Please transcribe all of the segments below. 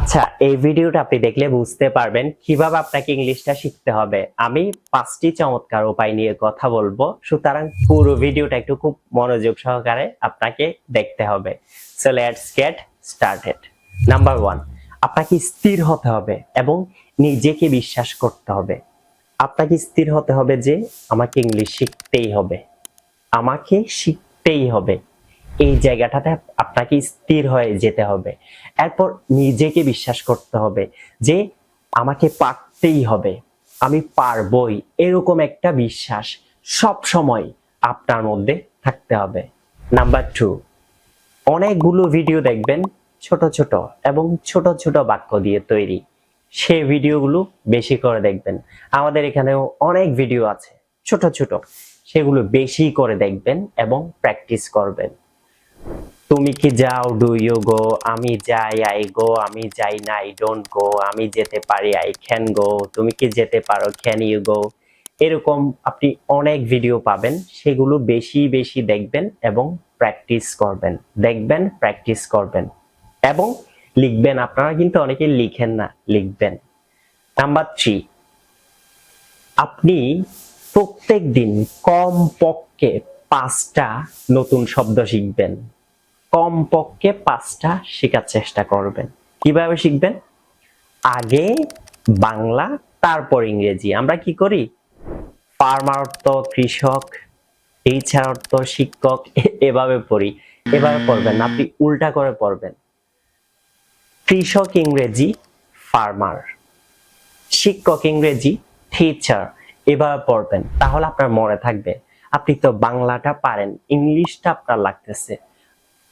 আচ্ছা, এই ভিডিওটা আপনি দেখলে বুঝতে পারবেন কিভাবে আপনাকে ইংলিশটা শিখতে হবে। আমি 5টি চমৎকার উপায় নিয়ে কথা বলবো, সুতরাং পুরো ভিডিওটা একটু খুব মনোযোগ সহকারে আপনাকে দেখতে হবে। So let's get started. Number 1, আপনাকে স্থির হতে হবে এবং নিজেকে বিশ্বাস করতে হবে। আপনাকে স্থির হতে হবে যে আমাকে ইংলিশ শিখতেই হবে, আমাকে শিখতেই হবে। এই জায়গাটাতে আপনাকে স্থির হয়ে যেতে হবে। এরপর নিজেকে বিশ্বাস করতে হবে যে আমাকে পারতেই হবে, আমি পারবই, এরকম একটা বিশ্বাস সব সময় আপনার মধ্যে থাকতে হবে। নাম্বার 2, অনেকগুলো ভিডিও দেখবেন ছোট ছোট এবং ছোট ছোট বাক্য দিয়ে তৈরি, সেই ভিডিওগুলো বেশি করে দেখবেন। আমাদের এখানেও অনেক ভিডিও আছে ছোট ছোট, সেগুলো বেশি করে দেখবেন এবং প্র্যাকটিস করবেন। তুমি কি যাও, ডু ইউ গো, আমি যাই, আই গো, আমি যাই না, আই ডোন্ট গো, আমি যেতে পারি, আই ক্যান গো, তুমি কি যেতে পারো, ক্যান ইউ গো। এরকম আপনি অনেক ভিডিও পাবেন, সেগুলো বেশি বেশি দেখবেন এবং প্র্যাকটিস করবেন। দেখবেন, প্র্যাকটিস করবেন এবং লিখবেন। আপনারা কিন্তু অনেকে লিখেন না, লিখবেন। নাম্বার 3, আপনি প্রত্যেক দিন কমপক্ষে 5টা নতুন শব্দ শিখবেন। কমপক্ষে 5টা শেখার চেষ্টা করবেন। কিভাবে শিখবেন? আগে বাংলা, তারপর ইংরেজি। আমরা কি করি? ফার্মার অর্থ কৃষক, টিচার অর্থ শিক্ষক, এভাবে পড়ি। এভাবে পড়বেন না, আপনি উল্টা করে পড়বেন। কৃষক ইংরেজি ফার্মার, শিক্ষক ইংরেজি টিচার, এভাবে পড়বেন। তাহলে আপনার মনে থাকবে। আপনি তো বাংলাটা পারেন, ইংলিশটা আপনার লাগতেছে।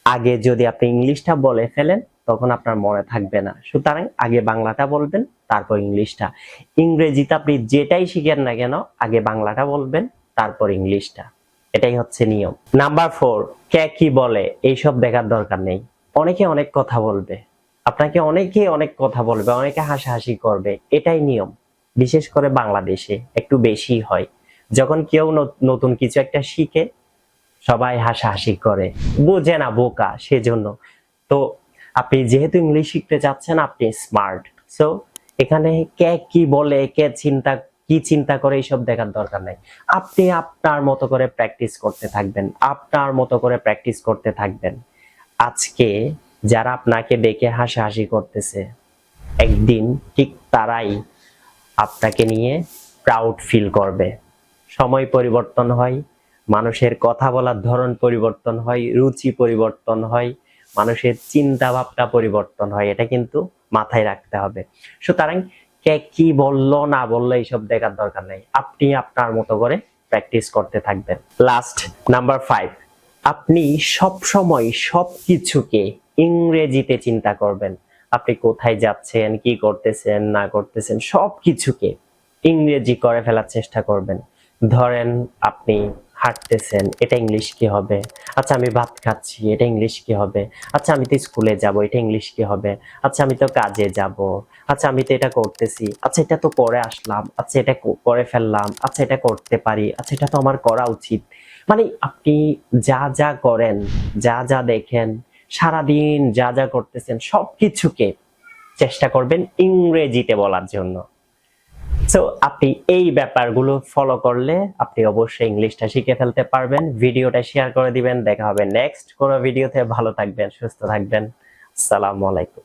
আগে যদি আপনি ইংলিশটা বলে ফেলেন তখন আপনার মনে থাকবে না। সুতরাং আগে বাংলাটা বলবেন, তারপর ইংলিশটা। ইংরেজিতে আপনি যেটাই শিখেন না কেন, আগে বাংলাটা বলবেন, তারপর ইংলিশটা। এটাই হচ্ছে নিয়ম। নাম্বার 4, কে কি বলে এইসব দেখার দরকার নেই। অনেকে অনেক কথা বলবে, আপনাকে অনেকে অনেক কথা বলবে, অনেকে হাসাহাসি করবে, এটাই নিয়ম। বিশেষ করে বাংলাদেশে একটু বেশি হয়। যখন কেউ নতুন কিছু একটা শিখে, সবাই হাসাহাসি করে, বোঝে না, বোকা, সেজন্য। তো আপনি যেহেতু ইংলিশ শিখতে চাচ্ছেন, আপনি স্মার্ট, সো এখানে কে কি বলে, কে কি চিন্তা করে, এইসব দেখার দরকার নাই। আপনি আপনার মতো করে প্র্যাকটিস করতে থাকবেন, আপনার মতো করে প্র্যাকটিস করতে থাকবেন। আজকে যারা আপনাকে দেখে হাসাহাসি করতেছে, একদিন ঠিক তারাই আপনাকে নিয়ে প্রাউড ফিল করবে। সময় পরিবর্তন হয়, মানুষের কথা বলার ধরন পরিবর্তন হয়, রুচি পরিবর্তন হয়, মানুষের চিন্তা ভাবনা পরিবর্তন হয়। এটা কিন্তু মাথায় রাখতে হবে। সুতরাং কে কি বললো না বললো এইসব দেখার দরকার নেই, আপনি আপনার মতো করে প্র্যাকটিস করতে থাকবেন। লাস্ট, নাম্বার 5, আপনি সব সময় সবকিছুকে ইংরেজিতে চিন্তা করবেন। আপনি কোথায় যাচ্ছেন, কি করতেছেন না করতেছেন, সবকিছুকে ইংরেজি করে ফেলার চেষ্টা করবেন। ধরেন আপনি হাঁটতেছেন, এটা ইংলিশ কি হবে? আচ্ছা, আমি ভাত খাচ্ছি, এটা ইংলিশ কি হবে? আচ্ছা, আমি তো স্কুলে যাব, এটা ইংলিশ কি হবে? আচ্ছা, আমি তো কাজে যাব, আচ্ছা, আমি তো এটা করতেছি, আচ্ছা, এটা তো করে আসলাম, আচ্ছা, এটা করে ফেললাম, আচ্ছা, এটা করতে পারি, আচ্ছা, এটা তো আমার করা উচিত। মানে আপনি যা যা করেন, যা যা দেখেন, সারাদিন যা যা করতেছেন, সবকিছুকে চেষ্টা করবেন ইংরেজিতে বলার জন্য। সো আপনি এই ব্যাপারগুলো ফলো করলে আপনি অবশ্যই ইংলিশটা শিখে ফেলতে পারবেন। ভিডিওটা শেয়ার করে দিবেন। দেখা হবে নেক্সট কোনো ভিডিওতে। ভালো থাকবেন, সুস্থ থাকবেন। আসসালামু আলাইকুম।